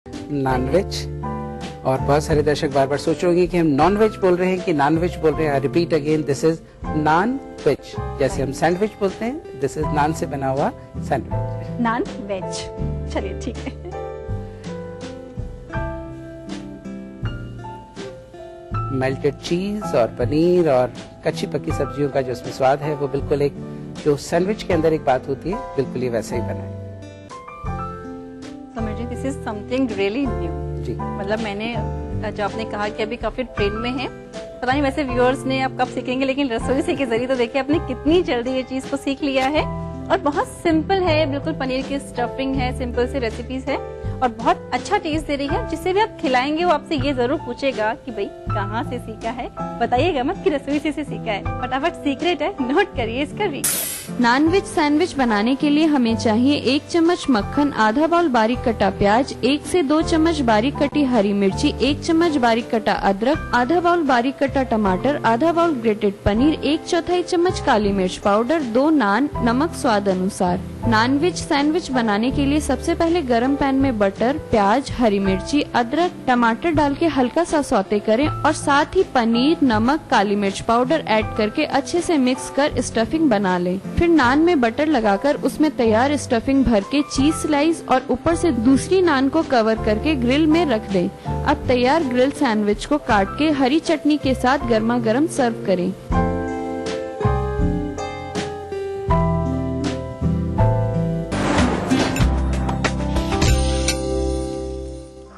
Non veg. और बहुत सारे दर्शक बार बार सोच रहे कि हम नॉन वेज बोल रहे हैं कि नॉन वेज बोल रहे हैं। I repeat again, this is non veg. जैसे हम सैंडविच बोलते हैं, दिस इज नान से बना हुआ सैंडविच, नॉन वेज। चलिए ठीक है। मेल्टेड चीज और पनीर और कच्ची पक्की सब्जियों का जो उसमें स्वाद है, वो बिल्कुल एक जो सैंडविच के अंदर एक बात होती है, बिल्कुल ही वैसे ही बना है। समझ लीजिए this is something really new जी। मतलब मैंने जो आपने कहा कि अभी काफी ट्रेंड में है, पता नहीं वैसे व्यूअर्स ने आप कब सीखेंगे, लेकिन रसोई से के जरिए तो देखिए आपने कितनी जल्दी ये चीज को सीख लिया है। और बहुत सिंपल है, बिल्कुल पनीर की स्टफिंग है, सिंपल सी रेसिपीज है और बहुत अच्छा टेस्ट दे रही है। जिससे भी आप खिलाएंगे वो आपसे ये जरूर पूछेगा कि भाई कहाँ से सीखा है, बताइएगा मत कि रसोई से सीखा है। फटाफट सीक्रेट है, नोट करिए इसका रीजन। नॉनवेज सैंडविच बनाने के लिए हमें चाहिए 1 चम्मच मक्खन, आधा बाउल बारीक कटा प्याज, 1 से 2 चम्मच बारीक कटी हरी मिर्ची, 1 चम्मच बारीक कटा अदरक, आधा बाउल बारीक कटा टमाटर, आधा बाउल ग्रेटेड पनीर, 1/4 चम्मच काली मिर्च पाउडर, 2 नान, नमक स्वाद अनुसार। नॉनवेज सैंडविच बनाने के लिए सबसे पहले गरम पैन में बटर, प्याज, हरी मिर्ची, अदरक, टमाटर डाल के हल्का सा सौते करें और साथ ही पनीर, नमक, काली मिर्च पाउडर ऐड करके अच्छे से मिक्स कर स्टफिंग बना लें। फिर नान में बटर लगाकर उसमें तैयार स्टफिंग भर के चीज स्लाइस और ऊपर से दूसरी नान को कवर करके ग्रिल में रख दें। अब तैयार ग्रिल सैंडविच को काट के हरी चटनी के साथ गर्मा गर्म सर्व करें।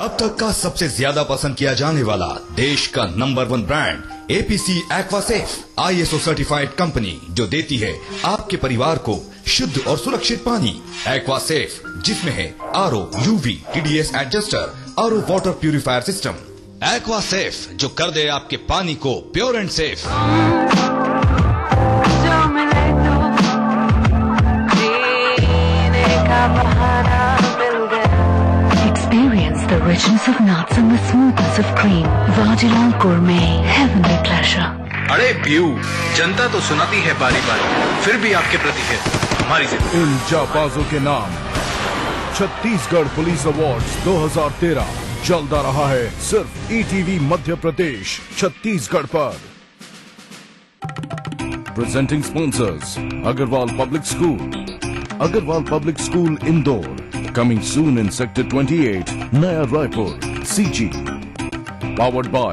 अब तक का सबसे ज्यादा पसंद किया जाने वाला देश का number 1 brand APC Aquasafe ISO certified company, जो देती है आपके परिवार को शुद्ध और सुरक्षित पानी। एक्वासेफ, जिसमें है RO, UV, TDS adjuster, RO water purifier system. Aquasafe, जो कर दे आपके पानी को pure and safe. The richness of nuts and the smoothness of cream. Vajilal Gourmet, heavenly pleasure. अरे व्यू, जनता तो सुनाती है बारी बारी, फिर भी आपके प्रति है हमारी जिम्मेदारी। इन जाबाजों के नाम छत्तीसगढ़ पुलिस अवार्ड्स 2013 चलता रहा है सिर्फ ETV मध्य प्रदेश छत्तीसगढ़ पर। Presenting sponsors Agrawal public school, Agrawal public school Indore, coming soon in Sector 28, Naya Raipur, CG. Powered by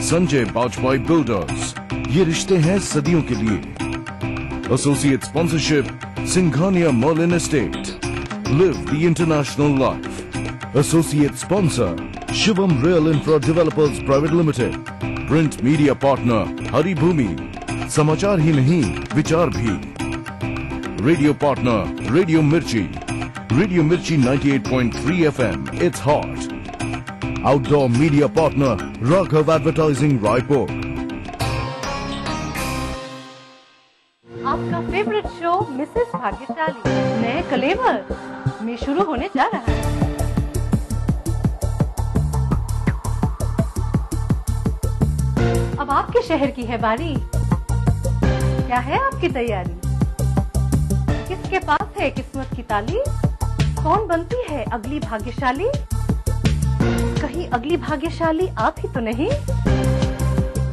Sanjay Bajpai Builders. ये रिश्ते हैं सदियों के लिए। Associate Sponsorship, Singhania Merlin Estate. Live the international life. Associate Sponsor, Shivam Real Infra Developers Private Limited. Print Media Partner, Hari Bhumi. समाचार ही नहीं, विचार भी। Radio Partner, Radio Mirchi. Radio Mirchi 98.3 FM, it's hot. Outdoor Media Partner, Raghav Advertising, Raipur. आपका favourite show Mrs भाग्यशाली नए कलेवर में शुरू होने जा रहा है। अब आपके शहर की है बारी। क्या है आपकी तैयारी? किसके पास है किस्मत की ताली? कौन बनती है अगली भाग्यशाली? कहीं अगली भाग्यशाली आप ही तो नहीं?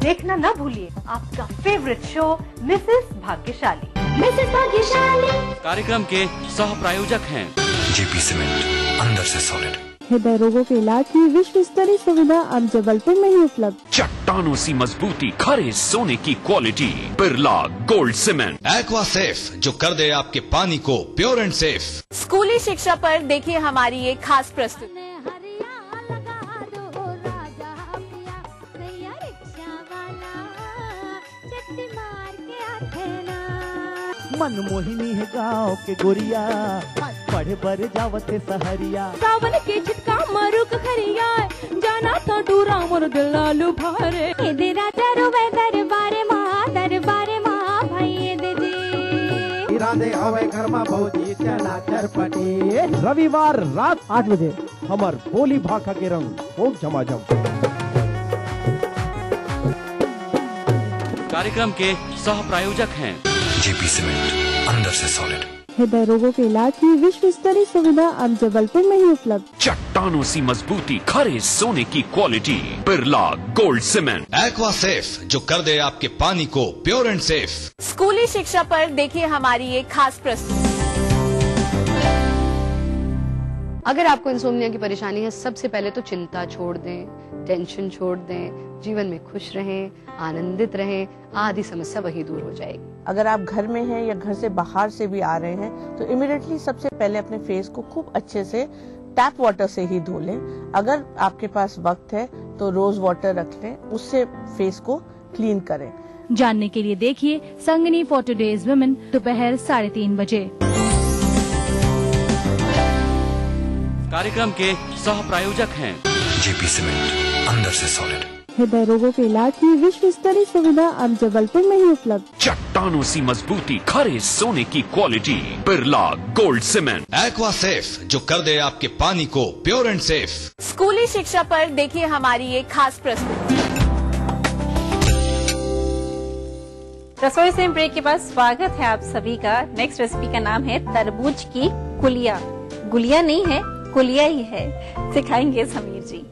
देखना ना भूलिए आपका फेवरेट शो मिसेस भाग्यशाली। मिसेस भाग्यशाली कार्यक्रम के सह प्रायोजक हैं JP सीमेंट, अंदर से सॉलिड। हृदय रोगों के इलाज की विश्व स्तरीय सुविधा अब जबलपुर में ही उपलब्ध। चट्टानों सी मजबूती, खरे सोने की क्वालिटी, बिरला गोल्ड सीमेंट। एक्वासेफ, जो कर दे आपके पानी को प्योर एंड सेफ। स्कूली शिक्षा पर देखिए हमारी एक खास प्रस्तुति। मनमोहिनी है गाँव के गोरिया, पढ़े बर जावते सहरिया। सावन के छिटका मरुक खरिया, जाना तो डूरा मोर दिलालू भारे। तेरा चरुवे दरबारे महा भाई दे जी। इरादे हवे घर में भौजी चला चरपटी। रविवार रात 8 बजे हमार बोली भाखा के रंग खूब झमाझम। कार्यक्रम के सह प्रायोजक हैं JP सीमेंट, अंदर से सॉलिड। हृदय रोगों के इलाज की विश्व स्तरीय सुविधा अब जबलपुर में ही उपलब्ध। चट्टान चट्टानों सी मजबूती, खरे सोने की quality, Birla gold cement. Aqua safe, जो कर दे आपके पानी को प्योर एंड सेफ। स्कूली शिक्षा पर देखिए हमारी एक खास प्रस्तुति। अगर आपको इंसोम्निया की परेशानी है, सबसे पहले तो चिंता छोड़ दें, टेंशन छोड़ दें, जीवन में खुश रहें, आनंदित रहें, आधी समस्या वही दूर हो जाएगी। अगर आप घर में हैं या घर से बाहर से भी आ रहे हैं तो इमीडिएटली सबसे पहले अपने फेस को खूब अच्छे से टैप वाटर से ही धो लें। अगर आपके पास वक्त है तो रोज वाटर रख लें, उससे फेस को क्लीन करें। जानने के लिए देखिए संगिनी फॉर टुडेज वुमेन दोपहर 3:30 बजे। कार्यक्रम के सह प्रायोजक हैं जेपी सीमेंट, अंदर से सॉलिड। हृदय रोगों के इलाज की विश्व स्तरीय सुविधा अब जबलपुर में ही उपलब्ध। चट्टानों सी मजबूती, खरे सोने की quality, Birla gold cement. Aqua safe, जो कर दे आपके पानी को प्योर एंड सेफ। स्कूली शिक्षा पर देखिए हमारी एक खास प्रस्तुति। रसोई से ब्रेक के बाद स्वागत है आप सभी का। नेक्स्ट रेसिपी का नाम है तरबूज की कुलिया। गुलिया नहीं है, कुलिया ही है। सिखाएंगे समीर जी।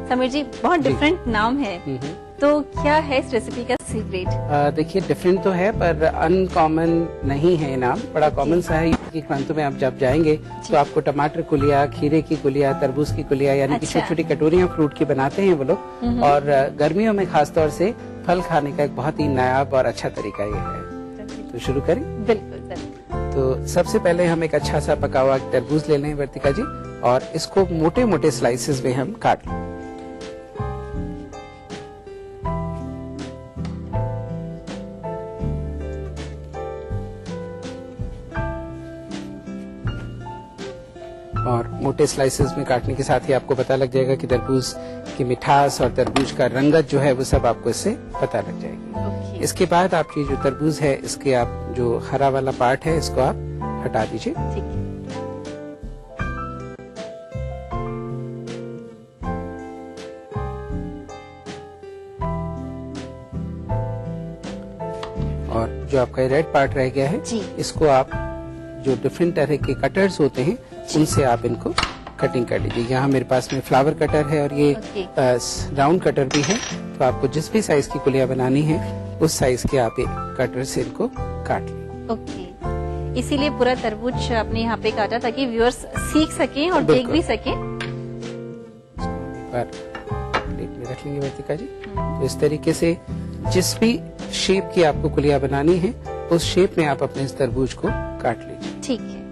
समीर जी, बहुत डिफरेंट नाम है, तो क्या है इस रेसिपी का सीक्रेट? देखिए, डिफरेंट तो है पर अनकॉमन नहीं है नाम, बड़ा कॉमन सा है कि प्रांतों में आप जब जाएंगे तो आपको टमाटर कुलिया, खीरे की कुलिया, तरबूज की कुलिया, यानी कि छोटी छोटी कटोरियां फ्रूट की बनाते हैं वो लोग। और गर्मियों में खासतौर से फल खाने का एक बहुत ही नायाब और अच्छा तरीका ये है। तो शुरू करें? बिल्कुल। तो सबसे पहले हम एक अच्छा सा पका हुआ तरबूज ले लें वर्तिका जी, और इसको मोटे मोटे स्लाइसेस में हम काट लें। और मोटे स्लाइसेस में काटने के साथ ही आपको पता लग जाएगा कि तरबूज की मिठास और तरबूज का रंगत जो है वो सब आपको इससे पता लग जाएगी। इसके बाद आप ये जो तरबूज है, इसके आप जो हरा वाला पार्ट है इसको आप हटा दीजिए। और जो आपका रेड पार्ट रह गया है, इसको आप जो डिफरेंट तरह के कटर्स होते हैं उनसे आप इनको कटिंग कर लीजिए। यहाँ मेरे पास में फ्लावर कटर है और ये राउंड कटर भी है, तो आपको जिस भी साइज की कुलिया बनानी है उस साइज के आप कटर से इनको काट लें। ओके, इसीलिए पूरा तरबूज आपने यहाँ पे काटा ताकि व्यूअर्स सीख सकें और देख भी सकें। प्लेट में रख लेंगे वर्तिका जी। तो इस तरीके से जिस भी शेप की आपको कुलिया बनानी है उस शेप में आप अपने इस तरबूज को काट लीजिए। ठीक है।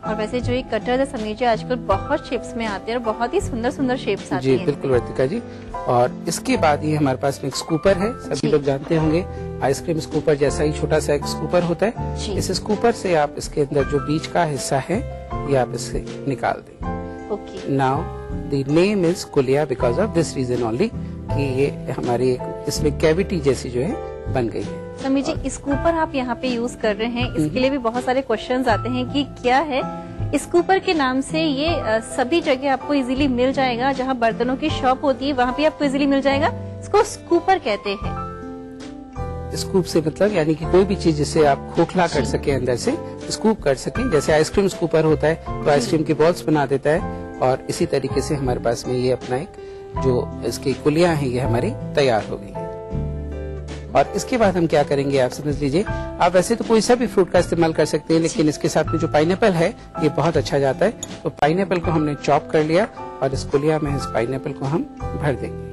और वैसे जो ये कटर है समीर जी, आजकल बहुत शेप्स में आते हैं और बहुत ही सुंदर सुंदर शेप्स आते हैं। जी बिल्कुल वर्तिका जी। और इसके बाद ये हमारे पास में एक स्कूपर है, सभी लोग जानते होंगे आइसक्रीम स्कूपर जैसा ही छोटा सा एक स्कूपर होता है। इस स्कूपर से आप इसके अंदर जो बीच का हिस्सा है ये आप इससे निकाल दें। नाउ द नेम इज कुलिया because of this reason only, कि ये हमारी इसमें कैविटी जैसी जो है बन गई है। समीर जी, स्कूपर आप यहाँ पे यूज कर रहे हैं, इसके लिए भी बहुत सारे क्वेश्चंस आते हैं कि क्या है स्कूपर के नाम से ये सभी जगह आपको इजीली मिल जाएगा। जहाँ बर्तनों की शॉप होती है वहाँ पे आपको इजीली मिल जाएगा। इसको स्कूपर कहते हैं। स्कूप से मतलब यानी कि कोई भी चीज जिसे आप खोखला कर सके, अंदर से स्कूप कर सके। जैसे आइसक्रीम स्कूपर होता है तो आइसक्रीम की बॉल्स बना देता है, और इसी तरीके से हमारे पास में ये अपना एक जो इसकी कुलियां हैं ये हमारी तैयार हो गई है। और इसके बाद हम क्या करेंगे आप समझ लीजिए। आप वैसे तो कोई सा भी फ्रूट का इस्तेमाल कर सकते हैं, लेकिन इसके साथ में जो पाइनएप्पल है ये बहुत अच्छा जाता है। तो पाइनएप्पल को हमने चॉप कर लिया और इस कुलिया में इस पाइनएप्पल को हम भर देंगे।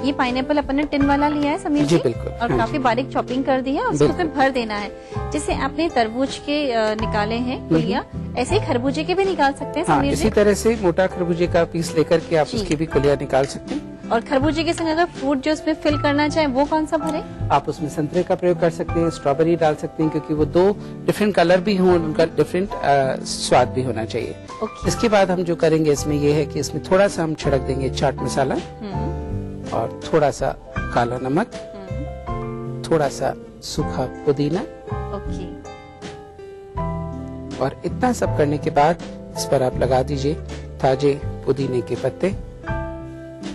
ये पाइनएप्पल अपन ने टिन वाला लिया है समीर जी? बिल्कुल। और काफी बारीक चॉपिंग कर दी है और उसको भर देना है। जैसे आपने तरबूज के निकाले हैं कुलिया, ऐसे ही खरबूजे के भी निकाल सकते हैं समीर जी? इसी तरह से मोटा खरबूजे का पीस लेकर के आप उसकी भी कुलिया निकाल सकते हैं। और खरबूजे के संग अगर फ्रूट जो उसमें फिल करना चाहे वो कौन सा भरे? आप उसमें संतरे का प्रयोग कर सकते हैं, स्ट्रॉबेरी डाल सकते हैं, क्योंकि वो दो डिफरेंट कलर भी हों, उनका डिफरेंट स्वाद भी होना चाहिए। इसके बाद हम जो करेंगे इसमें ये है कि इसमें थोड़ा सा हम छिड़क देंगे चाट मसाला और थोड़ा सा काला नमक, थोड़ा सा सूखा पुदीना। और इतना सब करने के बाद इस पर आप लगा दीजिए ताजे पुदीने के पत्ते।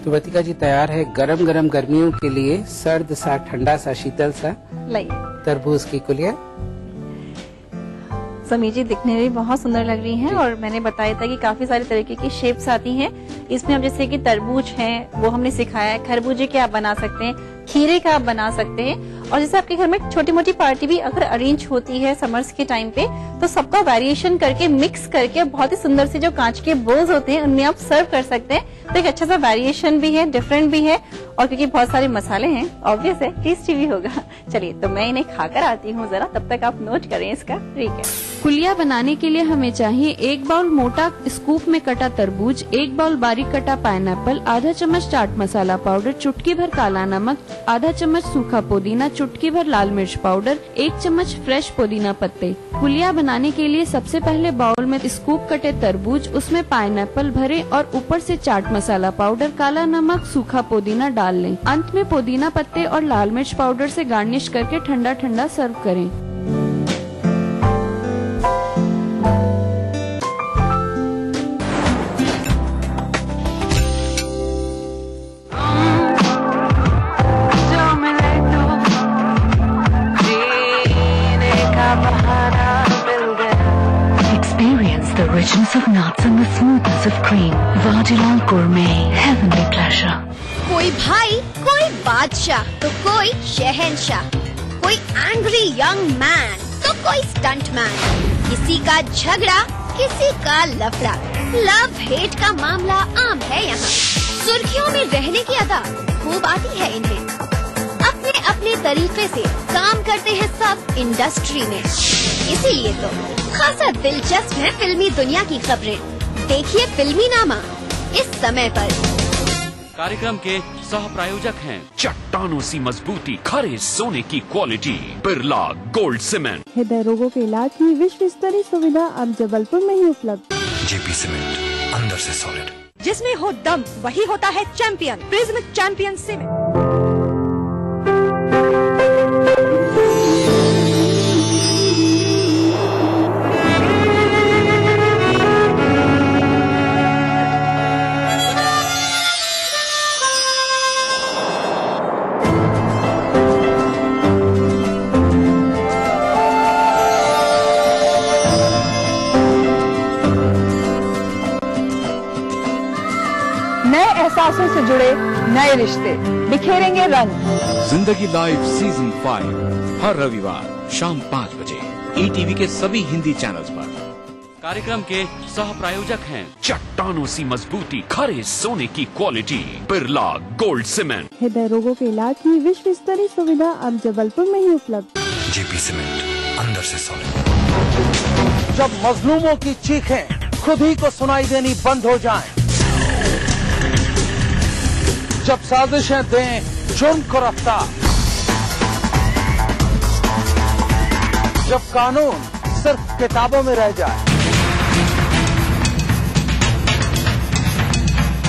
तो वर्तिका जी तैयार है गरम गरम गर्मियों के लिए सर्द सा, ठंडा सा, शीतल सा तरबूज की कुलिया। समीर जी दिखने में भी बहुत सुंदर लग रही हैं और मैंने बताया था कि काफी सारे तरीके की शेप्स आती हैं इसमें। अब जैसे कि तरबूज है वो हमने सिखाया है, खरबूजे के आप बना सकते हैं, खीरे का आप बना सकते हैं। और जैसे आपके घर में छोटी मोटी पार्टी भी अगर अरेंज होती है समर्स के टाइम पे तो सबका वेरिएशन करके मिक्स करके बहुत ही सुंदर से जो कांच के बोल्स होते हैं उनमें आप सर्व कर सकते हैं। तो एक अच्छा सा वेरिएशन भी है, डिफरेंट भी है और क्योंकि बहुत सारे मसाले हैं ऑब्वियस है टेस्टी भी होगा। चलिए तो मैं इन्हें खाकर आती हूँ जरा, तब तक आप नोट करें इसका ठीक है। कुलिया बनाने के लिए हमें चाहिए 1 बाउल मोटा स्कूप में कटा तरबूज, 1 बाउल बारीक कटा पाइनएप्पल, आधा चम्मच चाट मसाला पाउडर, चुटकी भर काला नमक, आधा चम्मच सूखा पुदीना, चुटकी भर लाल मिर्च पाउडर, 1 चम्मच फ्रेश पुदीना पत्ते। कुलिया बनाने के लिए सबसे पहले बाउल में स्कूप कटे तरबूज, उसमें पाइनएप्पल भरें और ऊपर से चाट मसाला पाउडर, काला नमक, सूखा पुदीना डाल लें। अंत में पुदीना पत्ते और लाल मिर्च पाउडर से गार्निश करके ठंडा ठंडा सर्व करें। Experience the richness of nuts and the smoothness of cream. Vadilal Gourmet, heavenly pleasure. कोई भाई, कोई बादशाह, तो कोई शहंशाह, कोई एंग्री यंग मैन, तो कोई स्टंट मैन, किसी का झगड़ा, किसी का लफड़ा, लव हेट का मामला आम है यहाँ। सुर्खियों में रहने की अदा खूब आती है इन्हें। अपने अपने तरीके से काम करते हैं सब इंडस्ट्री में, इसीलिए तो खासा दिलचस्प है फिल्मी दुनिया की खबरें। देखिए फिल्मी नामा इस समय पर। कार्यक्रम के सह प्रायोजक हैं चट्टानों सी मजबूती, खरे सोने की क्वालिटी, बिरला गोल्ड सीमेंट। हृदय रोगों के इलाज की विश्व स्तरीय सुविधा अब जबलपुर में ही उपलब्ध। जेपी सीमेंट, अंदर से सॉलिड। जिसमें हो दम वही होता है चैंपियन। Prism champion cement. नए एहसासों से जुड़े नए रिश्ते बिखेरेंगे रंग। जिंदगी लाइव सीजन 5 हर रविवार शाम 5 बजे ETV के सभी हिंदी चैनल्स पर। कार्यक्रम के सह प्रायोजक हैं चट्टानों सी मजबूती, खरे सोने की क्वालिटी, बिरला गोल्ड सीमेंट। हृदय रोगों के इलाज की विश्व स्तरीय सुविधा अब जबलपुर में ही उपलब्ध। जेपी सीमेंट, अंदर से सॉलिड। जब मजलूमों की चीखें खुद ही को सुनाई देनी बंद हो जाएं, जब साजिशें दें जुर्म को रफ्तार, जब कानून सिर्फ किताबों में रह जाए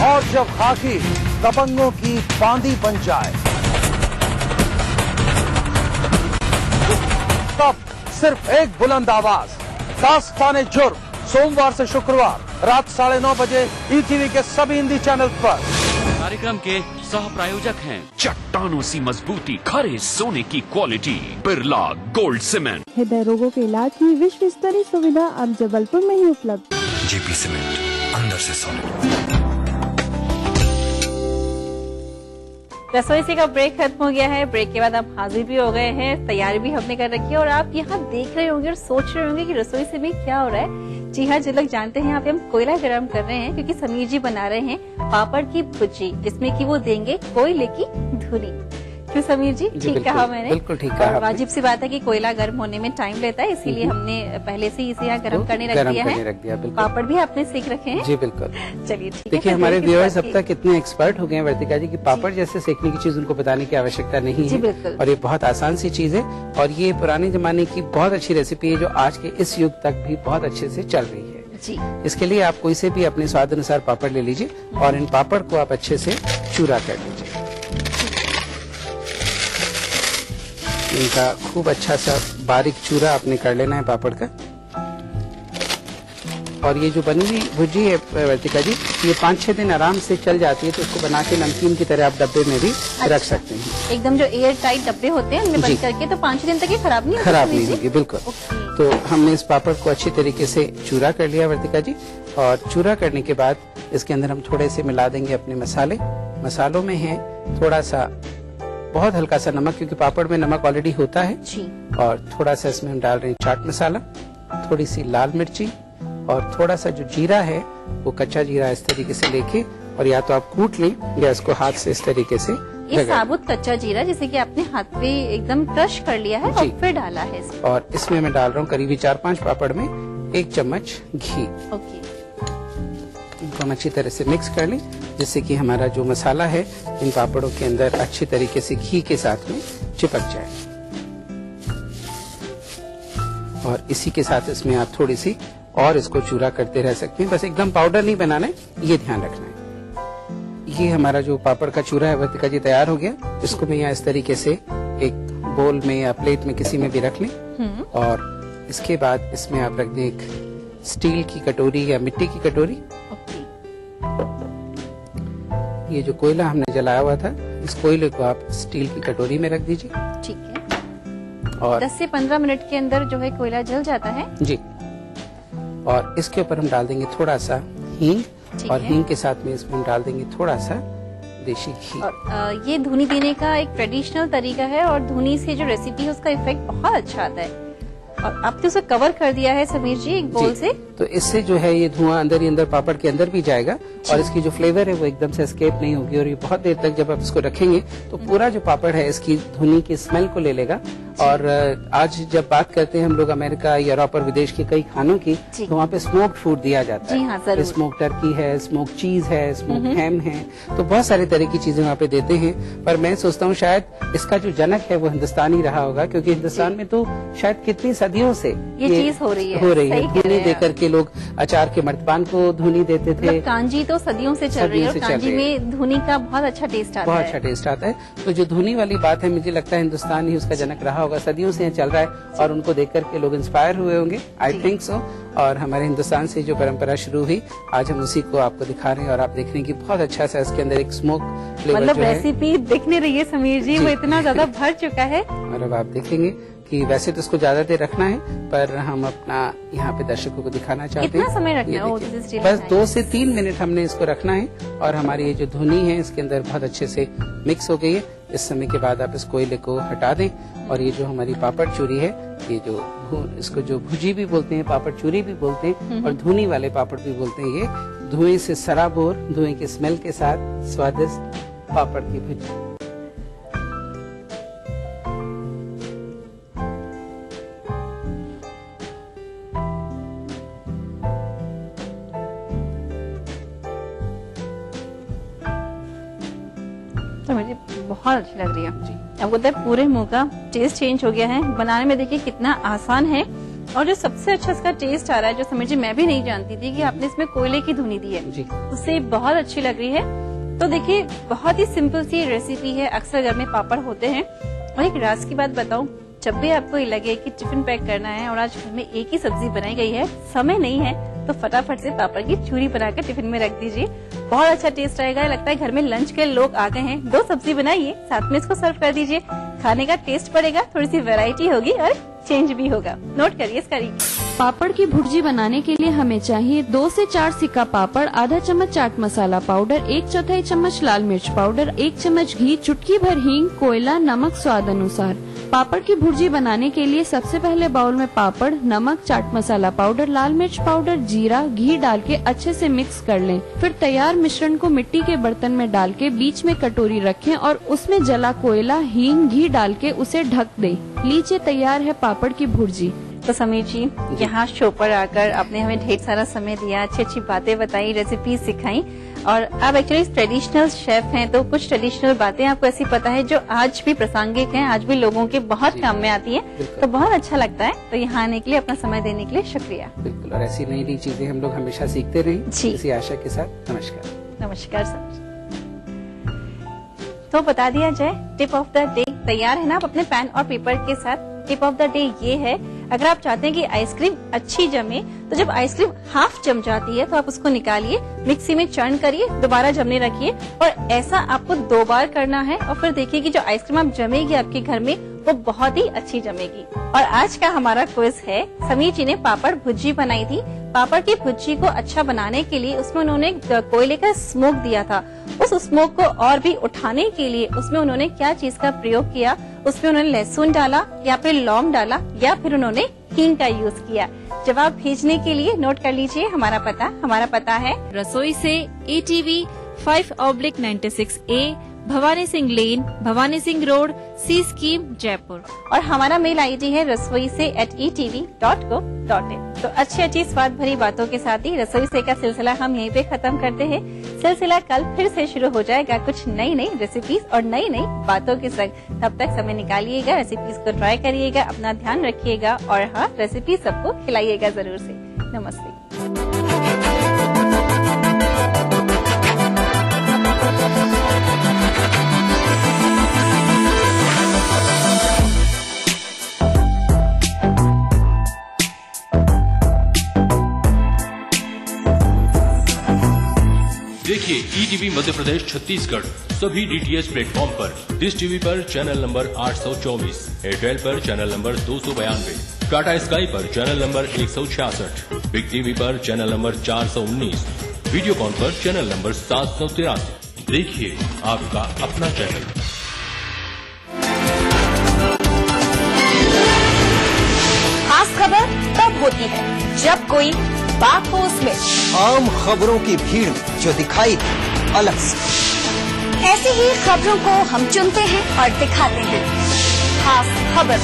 और जब खाकी दबंगों की बांदी बन जाए, तब सिर्फ एक बुलंद आवाज, दास्ताने जुर्म, सोमवार से शुक्रवार रात 9:30 बजे ETV के सभी हिंदी चैनल पर। कार्यक्रम के सह प्रायोजक हैं चट्टानों सी मजबूती, खरे सोने की क्वालिटी, बिरला गोल्ड सीमेंट। हृदय रोगों के इलाज की विश्व स्तरीय सुविधा अब जबलपुर में ही उपलब्ध। जेपी सीमेंट, अंदर से सॉलिड। रसोई से का ब्रेक खत्म हो गया है। ब्रेक के बाद आप हाजिर भी हो गए हैं, तैयारी भी हमने कर रखी है और आप यहाँ देख रहे होंगे और सोच रहे होंगे कि रसोई से में क्या हो रहा है। जी हाँ, जो लोग जानते हैं यहाँ पे हम कोयला गर्म कर रहे हैं क्योंकि समीर जी बना रहे हैं पापड़ की भुजी, जिसमें कि वो देंगे कोयले की धुनी। क्यों समीर जी, ठीक कहा मैंने? बिल्कुल ठीक कहा। वाजिब सी बात है कि कोयला गर्म होने में टाइम लेता है, इसीलिए हमने पहले से इसे यहाँ गर्म करने रख दिया है। पापड़ भी आपने सीख रखे हैं? जी बिल्कुल। चलिए ठीक है। देखिए हमारे व्यूअर्स अब तक कितने एक्सपर्ट हो गए हैं वर्तिका जी की पापड़ जैसे सेकने की चीज उनको बताने की आवश्यकता नहीं है और ये बहुत आसान सी चीज है और ये पुराने जमाने की बहुत अच्छी रेसिपी है जो आज के इस युग तक भी बहुत अच्छे से चल रही है। जी। इसके लिए आप कोई से भी अपने स्वाद अनुसार पापड़ ले लीजिए और इन पापड़ को आप अच्छे से चूरा कर लीजिए। इनका खूब अच्छा सा बारीक चूरा आपने कर लेना है पापड़ का। और ये जो बनी हुई भुजी है वर्तिका जी, ये 5-6 दिन आराम से चल जाती है, तो इसको बना के नमकीन की तरह आप डब्बे में भी रख सकते हैं। एकदम जो एयर टाइट डब्बे होते हैं उनमें बंद करके, तो 5 दिन तक ये खराब नहीं होगी। बिल्कुल। तो हमने इस पापड़ को अच्छी तरीके से चूरा कर लिया वर्तिका जी, और चूरा करने के बाद इसके अंदर हम थोड़े से मिला देंगे अपने मसाले। मसालों में है थोड़ा सा, बहुत हल्का सा नमक, क्योंकि पापड़ में नमक ऑलरेडी होता है जी। और थोड़ा सा इसमें हम डाल रहे हैं चाट मसाला, थोड़ी सी लाल मिर्ची, और थोड़ा सा जो जीरा है वो कच्चा जीरा इस तरीके से लेके, और या तो आप कूट लें या इसको हाथ से इस तरीके से। ये साबुत कच्चा जीरा जिसे कि आपने हाथ पे एकदम क्रश कर लिया है और फिर डाला है इसमें। और इसमें मैं डाल रहा हूँ करीबी 4-5 पापड़ में 1 चम्मच घी। इनको हम अच्छी तरह से मिक्स कर लें, जिससे कि हमारा जो मसाला है इन पापड़ों के अंदर अच्छी तरीके से घी के साथ में चिपक जाए। और इसी के साथ इसमें आप थोड़ी सी और इसको चूरा करते रह सकते हैं, बस एकदम पाउडर नहीं बनाना है, ये ध्यान रखना है। ये हमारा जो पापड़ का चूरा है वर्तिका जी तैयार हो गया। इसको मैं यहाँ इस तरीके से एक बोल में या प्लेट में किसी में भी रख लें, और इसके बाद इसमें आप रख दें एक स्टील की कटोरी या मिट्टी की कटोरी। ये जो कोयला हमने जलाया हुआ था, इस कोयले को आप स्टील की कटोरी में रख दीजिए। ठीक है। और 10 से 15 मिनट के अंदर जो है कोयला जल जाता है जी। और इसके ऊपर हम डाल देंगे थोड़ा सा हींग, और हींग के साथ में इसमें हम डाल देंगे थोड़ा सा देसी घी। और ये धुनी देने का एक ट्रेडिशनल तरीका है, और धुनी से जो रेसिपी है उसका इफेक्ट बहुत अच्छा आता है। और आपने उसे कवर कर दिया है समीर जी एक बोल से, तो इससे जो है ये धुआं अंदर ही अंदर पापड़ के अंदर भी जाएगा, और इसकी जो फ्लेवर है वो एकदम से एस्केप नहीं होगी, और ये बहुत देर तक जब आप इसको रखेंगे तो पूरा जो पापड़ है इसकी धुनी की स्मेल को ले लेगा। और आज जब बात करते हैं हम लोग अमेरिका, यूरोप और विदेश के कई खानों की, तो वहाँ पे स्मोक्ड फूड दिया जाता है। स्मोक टर्की है, स्मोक चीज है, स्मोक हैम है, तो बहुत सारे तरह की चीजें वहाँ पे देते हैं। पर मैं सोचता हूँ शायद इसका जो जनक है वो हिंदुस्तान ही रहा होगा, क्योंकि हिंदुस्तान में तो शायद कितनी सदियों से ये चीज हो रही है। धुनी दे करके लोग अचार के मर्तबान को धुनी देते थे। कांजी तो सदियों से चल रही है, और कांजी में धुनी का बहुत अच्छा टेस्ट आता है। बहुत अच्छा टेस्ट आता है। तो जो धुनी वाली बात है, मुझे लगता है हिंदुस्तान ही उसका जनक रहा होगा, सदियों से चल रहा है, और उनको देख करके लोग इंस्पायर हुए होंगे, आई थिंक सो। और हमारे हिंदुस्तान से जो परंपरा शुरू हुई, आज हम उसी को आपको दिखा रहे हैं, और आप देख रहे हैं कि बहुत अच्छा सा इसके अंदर एक स्मोक फ्लेवर मतलब रेसिपी देखने रहिए समीर जी, वो इतना ज्यादा भर चुका है। और अब आप देखेंगे कि वैसे तो इसको ज्यादा देर रखना है, पर हम अपना यहाँ पे दर्शकों को दिखाना चाहते हैं। कितना समय रखना है? बस 2 से 3 मिनट हमने इसको रखना है, और हमारी ये जो धुनी है इसके अंदर बहुत अच्छे से मिक्स हो गई है। इस समय के बाद आप इस कोयले को हटा दें, और ये जो हमारी पापड़ चूरी है, ये जो इसको जो भुजी भी बोलते हैं, पापड़ चूरी भी बोलते हैं, और धुनी वाले पापड़ भी बोलते हैं, ये धुएं से सराबोर, धुएं के स्मेल के साथ स्वादिष्ट पापड़ की भुजी। तो मुझे बहुत अच्छी लग रही है जी। आपको पता है पूरे मुंह का टेस्ट चेंज हो गया है। बनाने में देखिए कितना आसान है, और जो सबसे अच्छा इसका टेस्ट आ रहा है, जो समझिए मैं भी नहीं जानती थी कि आपने इसमें कोयले की धुनी दी है जी, उससे बहुत अच्छी लग रही है। तो देखिए बहुत ही सिंपल सी रेसिपी है, अक्सर घर में पापड़ होते हैं। और एक राज की बात बताऊं, जब भी आपको लगे कि टिफिन पैक करना है और आज घर में एक ही सब्जी बनाई गई है, समय नहीं है, तो फटाफट से पापड़ की चूरी बनाकर टिफिन में रख दीजिए, बहुत अच्छा टेस्ट आएगा। लगता है घर में लंच के लोग आ गए हैं, 2 सब्जी बनाइए, साथ में इसको सर्व कर दीजिए, खाने का टेस्ट बढ़ेगा, थोड़ी सी वैरायटी होगी और चेंज भी होगा। नोट करिए इसका। पापड़ की भुर्जी बनाने के लिए हमें चाहिए 2 से 4 सिक्का पापड़, आधा चम्मच चाट मसाला पाउडर, 1/4 चम्मच लाल मिर्च पाउडर, 1 चम्मच घी, चुटकी भर हींग, कोयला, नमक स्वाद अनुसार। पापड़ की भुर्जी बनाने के लिए सबसे पहले बाउल में पापड़, नमक, चाट मसाला पाउडर, लाल मिर्च पाउडर, जीरा, घी डाल के अच्छे से मिक्स कर लें। फिर तैयार मिश्रण को मिट्टी के बर्तन में डाल के बीच में कटोरी रखें और उसमें जला कोयला, हींग, घी डाल के उसे ढक दें। लीजिए तैयार है पापड़ की भुर्जी। तो समीर जी यहाँ शो पर आकर आपने हमें ढेर सारा समय दिया, अच्छी अच्छी बातें बताई, रेसिपी सिखाई, और आप एक्चुअली ट्रेडिशनल शेफ हैं, तो कुछ ट्रेडिशनल बातें आपको ऐसी पता है जो आज भी प्रासंगिक हैं, आज भी लोगों के बहुत काम में आती है, तो बहुत अच्छा लगता है। तो यहाँ आने के लिए, अपना समय देने के लिए शुक्रिया। बिल्कुल, और ऐसी नई नई चीजें हम लोग हमेशा सीखते रहें जी, इसी आशा के साथ नमस्कार। नमस्कार सर। तो बता दिया जाए, टिप ऑफ द डे तैयार है ना आप अपने पेन और पेपर के साथ। टिप ऑफ द डे ये है, अगर आप चाहते हैं कि आइसक्रीम अच्छी जमे, तो जब आइसक्रीम हाफ जम जाती है तो आप उसको निकालिए, मिक्सी में चर्न करिए, दोबारा जमने रखिए और ऐसा आपको 2 बार करना है और फिर देखिए कि जो आइसक्रीम आप जमेगी आपके घर में वो बहुत ही अच्छी जमेगी। और आज का हमारा क्विज है, समीर जी ने पापड़ भुज्जी बनाई थी। पापड़ की भुज्जी को अच्छा बनाने के लिए उसमें उन्होंने कोयले का स्मोक दिया था। उस स्मोक को और भी उठाने के लिए उसमें उन्होंने क्या चीज का प्रयोग किया, उसमें उन्होंने लहसुन डाला या फिर लौंग डाला या फिर उन्होंने हींग का यूज किया। जवाब भेजने के लिए नोट कर लीजिए हमारा पता है रसोई से ATV 5/96A, भवानी सिंह लेन, भवानी सिंह रोड, सी स्कीम, जयपुर। और हमारा मेल आईडी है rasoi@etv.co.in। तो अच्छी स्वाद भरी बातों के साथ ही रसोई से का सिलसिला हम यहीं पे खत्म करते हैं। सिलसिला कल फिर से शुरू हो जाएगा कुछ नई रेसिपीज और नई बातों के संग। तब तक समय निकालिएगा, रेसिपीज को ट्राई करिएगा, अपना ध्यान रखिएगा और हाँ, रेसिपी सबको खिलाइएगा जरूर से। नमस्ते। देखिए ETV मध्य प्रदेश छत्तीसगढ़ सभी DTH प्लेटफॉर्म पर, डिश टीवी पर चैनल नंबर 824, एयरटेल पर चैनल नंबर 292, टाटा स्काई पर चैनल नंबर 166, बिग टीवी पर चैनल नंबर 419, वीडियोकॉन पर चैनल नंबर 783। देखिए आपका अपना चैनल। खास खबर तब होती है जब कोई बात हो उसमें आम खबरों की भीड़ में जो दिखाई दे अलग से। ऐसी ही खबरों को हम चुनते हैं और दिखाते हैं खास खबर।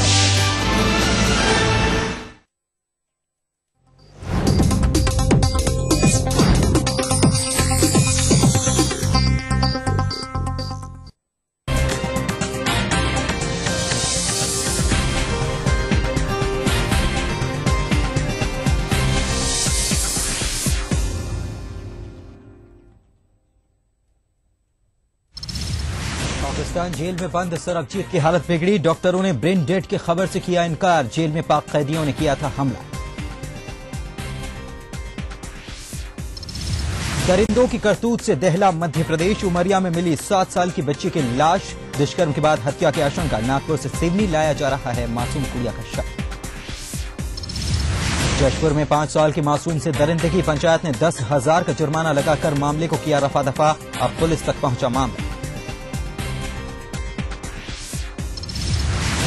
पाकिस्तान जेल में बंद सरबजीत की हालत बिगड़ी, डॉक्टरों ने ब्रेन डेड की खबर से किया इनकार, जेल में पाक कैदियों ने किया था हमला। दरिंदों की करतूत से दहला मध्य प्रदेश, उमरिया में मिली 7 साल की बच्ची की लाश, दुष्कर्म के बाद हत्या की आशंका, नागपुर से सिवनी लाया जा रहा है मासूम गुड़िया का शव। जशपुर में 5 साल की मासूम से दरिंदगी, पंचायत ने 10,000 का जुर्माना लगाकर मामले को किया रफा दफा, अब पुलिस तक पहुंचा मामला।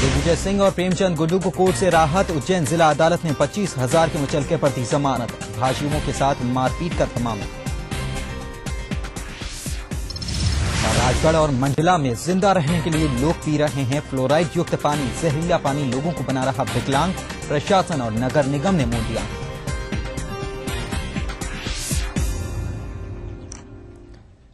दिग्विजय सिंह और प्रेमचंद गुड्डू को कोर्ट से राहत, उज्जैन जिला अदालत ने 25,000 के मुचलके पर दी जमानत, भाजयुमों के साथ मारपीट का था मामला। राजगढ़ और मंडला में जिंदा रहने के लिए लोग पी रहे हैं फ्लोराइड युक्त पानी, जहरीला पानी लोगों को बना रहा विकलांग, प्रशासन और नगर निगम ने मोड़ दिया।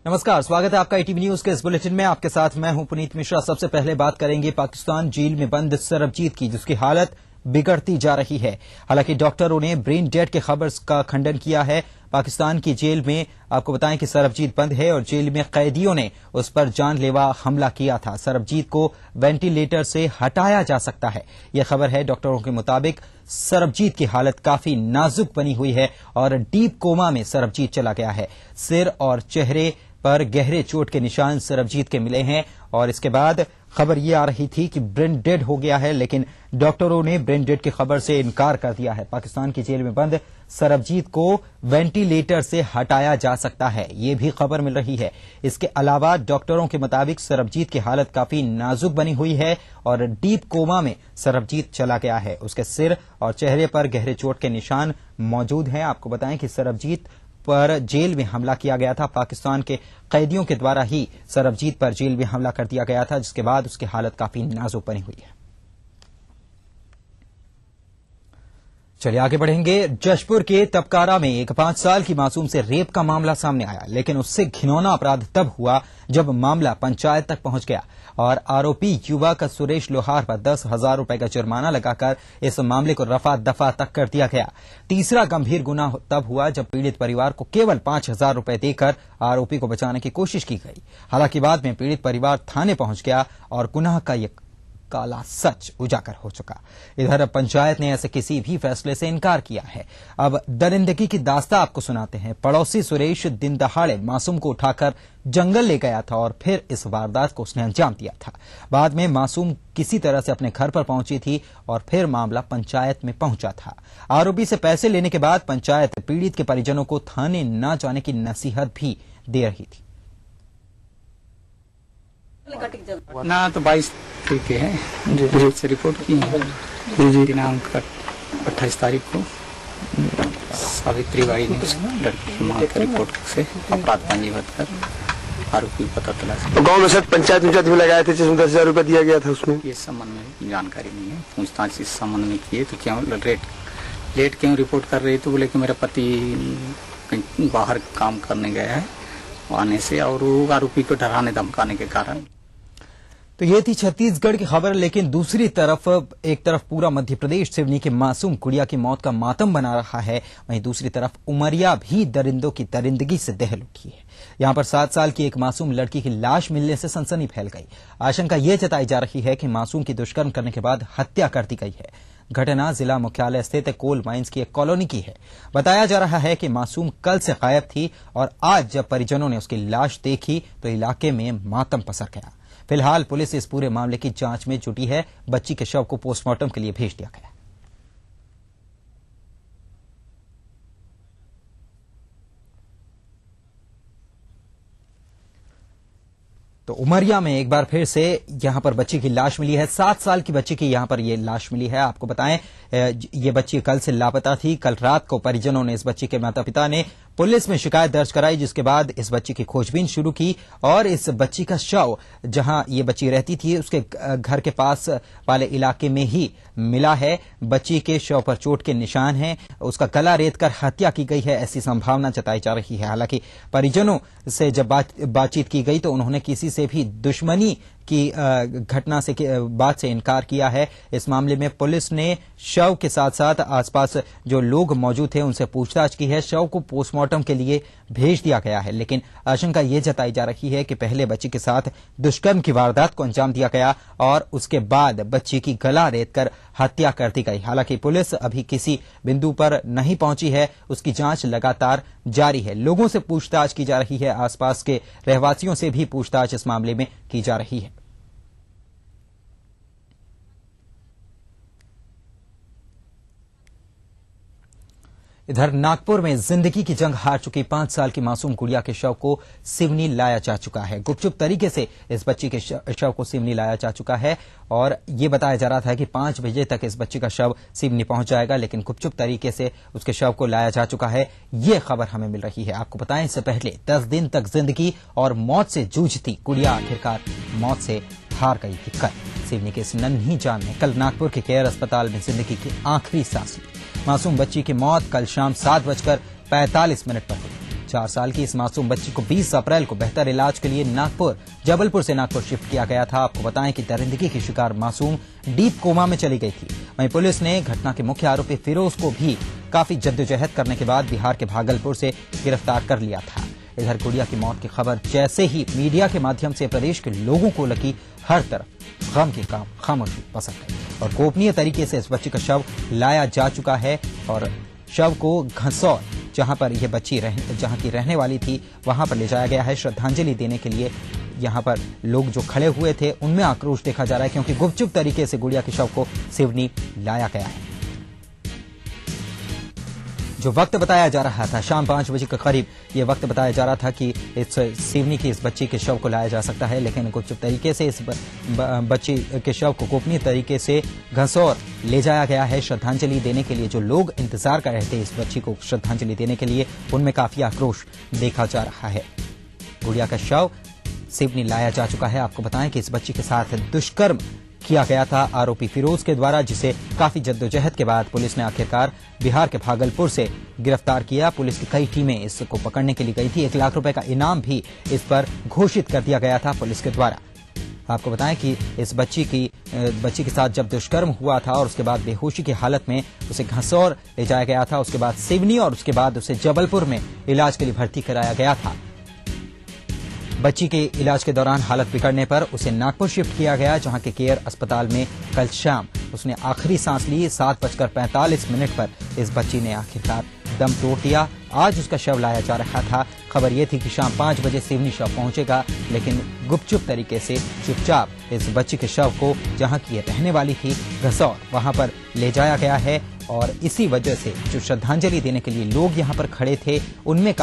नमस्कार, स्वागत है आपका ETV न्यूज के इस बुलेटिन में। आपके साथ मैं हूं पुनीत मिश्रा। सबसे पहले बात करेंगे पाकिस्तान जेल में बंद सरबजीत की, जिसकी हालत बिगड़ती जा रही है। हालांकि डॉक्टरों ने ब्रेन डेड के खबर का खंडन किया है। पाकिस्तान की जेल में आपको बताएं कि सरबजीत बंद है और जेल में कैदियों ने उस पर जानलेवा हमला किया था। सरबजीत को वेंटिलेटर से हटाया जा सकता है, यह खबर है। डॉक्टरों के मुताबिक सरबजीत की हालत काफी नाजुक बनी हुई है और डीप कोमा में सरबजीत चला गया है। सिर और चेहरे पर गहरे चोट के निशान सरबजीत के मिले हैं और इसके बाद खबर ये आ रही थी कि ब्रेन डेड हो गया है, लेकिन डॉक्टरों ने ब्रेन डेड की खबर से इनकार कर दिया है। पाकिस्तान की जेल में बंद सरबजीत को वेंटिलेटर से हटाया जा सकता है, ये भी खबर मिल रही है। इसके अलावा डॉक्टरों के मुताबिक सरबजीत की हालत काफी नाजुक बनी हुई है और डीप कोमा में सरबजीत चला गया है। उसके सिर और चेहरे पर गहरे चोट के निशान मौजूद हैं। आपको बताएं कि सरबजीत पर जेल में हमला किया गया था। पाकिस्तान के कैदियों के द्वारा ही सरबजीत पर जेल में हमला कर दिया गया था, जिसके बाद उसकी हालत काफी नाजुक बनी हुई है। चलिए आगे बढ़ेंगे। जशपुर के तपकारा में एक 5 साल की मासूम से रेप का मामला सामने आया, लेकिन उससे घिनौना अपराध तब हुआ जब मामला पंचायत तक पहुंच गया और आरोपी युवक सुरेश लोहार पर 10,000 रुपए का जुर्माना लगाकर इस मामले को रफा दफा तक कर दिया गया। तीसरा गंभीर गुनाह तब हुआ जब पीड़ित परिवार को केवल 5,000 रुपए देकर आरोपी को बचाने की कोशिश की गई। हालांकि बाद में पीड़ित परिवार थाने पहुंच गया और गुनाह का काला सच उजागर हो चुका। इधर पंचायत ने ऐसे किसी भी फैसले से इनकार किया है। अब दरिंदगी की दास्तां आपको सुनाते हैं। पड़ोसी सुरेश दिन दहाड़े मासूम को उठाकर जंगल ले गया था और फिर इस वारदात को उसने अंजाम दिया था। बाद में मासूम किसी तरह से अपने घर पर पहुंची थी और फिर मामला पंचायत में पहुंचा था। आरोपी से पैसे लेने के बाद पंचायत पीड़ित के परिजनों को थाने न जाने की नसीहत भी दे रही थी। ना तो 22 तारीख के है से रिपोर्ट की है। दिनांक 28 तारीख को सावित्री बाई ने लड़की की मां की रिपोर्ट से अपराध पंजीबद्ध कर आरोपी पता चला। गांव में सर पंचायत भी लगाए थे जिसमें 10,000 रुपया दिया गया था। उसमें ये संबंध में जानकारी नहीं है। पूछताछ इस संबंध में किए तो क्यों लेट क्यों रिपोर्ट कर रही, तो बोले कि मेरा पति कहीं बाहर काम करने गया है आने से, और आरोपी को डराने धमकाने के कारण। तो ये थी छत्तीसगढ़ की खबर। लेकिन दूसरी तरफ एक तरफ पूरा मध्य प्रदेश सिवनी की मासूम गुड़िया की मौत का मातम बना रहा है, वहीं दूसरी तरफ उमरिया भी दरिंदों की दरिंदगी से दहल उठी है। यहां पर 7 साल की एक मासूम लड़की की लाश मिलने से सनसनी फैल गई। आशंका ये जताई जा रही है कि मासूम की दुष्कर्म करने के बाद हत्या कर दी गई है। घटना जिला मुख्यालय स्थित कोल माइंस की एक कॉलोनी की है। बताया जा रहा है कि मासूम कल से गायब थी और आज जब परिजनों ने उसकी लाश देखी तो इलाके में मातम पसर गया। फिलहाल पुलिस इस पूरे मामले की जांच में जुटी है। बच्ची के शव को पोस्टमार्टम के लिए भेज दिया गया। तो उमरिया में एक बार फिर से यहां पर बच्ची की लाश मिली है। 7 साल की बच्ची की यहां पर यह लाश मिली है। आपको बताएं ये बच्ची कल से लापता थी। कल रात को परिजनों ने इस बच्ची के माता पिता ने पुलिस में शिकायत दर्ज कराई, जिसके बाद इस बच्ची की खोजबीन शुरू की और इस बच्ची का शव जहां ये बच्ची रहती थी उसके घर के पास वाले इलाके में ही मिला है। बच्ची के शव पर चोट के निशान हैं। उसका गला रेतकर हत्या की गई है, ऐसी संभावना जताई जा रही है। हालांकि परिजनों से जब बातचीत की गई तो उन्होंने किसी से भी दुश्मनी की घटना से बात से इनकार किया है। इस मामले में पुलिस ने शव के साथ साथ आसपास जो लोग मौजूद थे उनसे पूछताछ की है। शव को पोस्टमार्टम के लिए भेज दिया गया है, लेकिन आशंका ये जताई जा रही है कि पहले बच्ची के साथ दुष्कर्म की वारदात को अंजाम दिया गया और उसके बाद बच्ची की गला रेतकर हत्या कर दी गई। हालांकि पुलिस अभी किसी बिंदु पर नहीं पहुंची है, उसकी जांच लगातार जारी है। लोगों से पूछताछ की जा रही है, आसपास के रहवासियों से भी पूछताछ इस मामले में की जा रही है। इधर नागपुर में जिंदगी की जंग हार चुकी 5 साल की मासूम गुड़िया के शव को सिवनी लाया जा चुका है। गुपचुप तरीके से इस बच्ची के शव को सिवनी लाया जा चुका है और ये बताया जा रहा था कि 5 बजे तक इस बच्ची का शव सिवनी पहुंच जाएगा, लेकिन गुपचुप तरीके से उसके शव को लाया जा चुका है। ये खबर हमें मिल रही है। आपको बताएं, इससे पहले 10 दिन तक जिंदगी और मौत से जूझती गुड़िया आखिरकार मौत से हार गई थी। कल सिवनी के इस नन्ही जान ने कल नागपुर के केयर अस्पताल में जिंदगी की आखिरी सांस ली। मासूम बच्ची की मौत कल शाम 7:45 पर हुई। 4 साल की इस मासूम बच्ची को 20 अप्रैल को बेहतर इलाज के लिए जबलपुर से नागपुर शिफ्ट किया गया था। आपको बताएं कि दरिंदगी की शिकार मासूम डीप कोमा में चली गई थी। वहीं पुलिस ने घटना के मुख्य आरोपी फिरोज को भी काफी जद्दोजहद करने के बाद बिहार के भागलपुर से गिरफ्तार कर लिया था। इधर गुड़िया की मौत की खबर जैसे ही मीडिया के माध्यम से प्रदेश के लोगों को लगी, हर तरफ गम की खामोशी पसर गई और गोपनीय तरीके से इस बच्ची का शव लाया जा चुका है और शव को घसौर जहां पर यह बच्ची जहां की रहने वाली थी वहां पर ले जाया गया है श्रद्धांजलि देने के लिए। यहां पर लोग जो खड़े हुए थे उनमें आक्रोश देखा जा रहा है क्योंकि गुपचुप तरीके से गुड़िया के शव को सिवनी लाया गया है। जो वक्त बताया जा रहा था शाम 5 बजे के करीब, ये वक्त बताया जा रहा था कि इस सिवनी की इस बच्ची के शव को लाया जा सकता है, लेकिन गुपचुप तरीके से इस बच्ची के शव को गोपनीय तरीके से घसौर ले जाया गया है श्रद्धांजलि देने के लिए। जो लोग इंतजार कर रहे थे इस बच्ची को श्रद्धांजलि देने के लिए, उनमें काफी आक्रोश देखा जा रहा है। गुड़िया का शव सिवनी लाया जा चुका है। आपको बताएं कि इस बच्ची के साथ दुष्कर्म किया गया था आरोपी फिरोज के द्वारा, जिसे काफी जद्दोजहद के बाद पुलिस ने आखिरकार बिहार के भागलपुर से गिरफ्तार किया। पुलिस की कई टीमें इसको पकड़ने के लिए गई थी। 1 लाख रुपए का इनाम भी इस पर घोषित कर दिया गया था पुलिस के द्वारा। आपको बताएं कि इस बच्ची के साथ जब दुष्कर्म हुआ था और उसके बाद बेहोशी की हालत में उसे घसौर ले जाया गया था, उसके बाद सिवनी और उसके बाद उसे जबलपुर में इलाज के लिए भर्ती कराया गया था। बच्ची के इलाज के दौरान हालत बिगड़ने पर उसे नागपुर शिफ्ट किया गया, जहां के केयर अस्पताल में कल शाम उसने आखिरी सांस ली। 7:45 पर इस बच्ची ने आखिरकार दम तोड़ दिया। आज उसका शव लाया जा रहा था। खबर यह थी कि शाम 5 बजे सिवनी शव पहुंचेगा, लेकिन गुपचुप तरीके से चुपचाप इस बच्ची के शव को, जहां की ये रहने वाली थी गसौर, वहां पर ले जाया गया है। और इसी वजह से जो श्रद्धांजलि देने के लिए लोग यहां पर खड़े थे, उनमें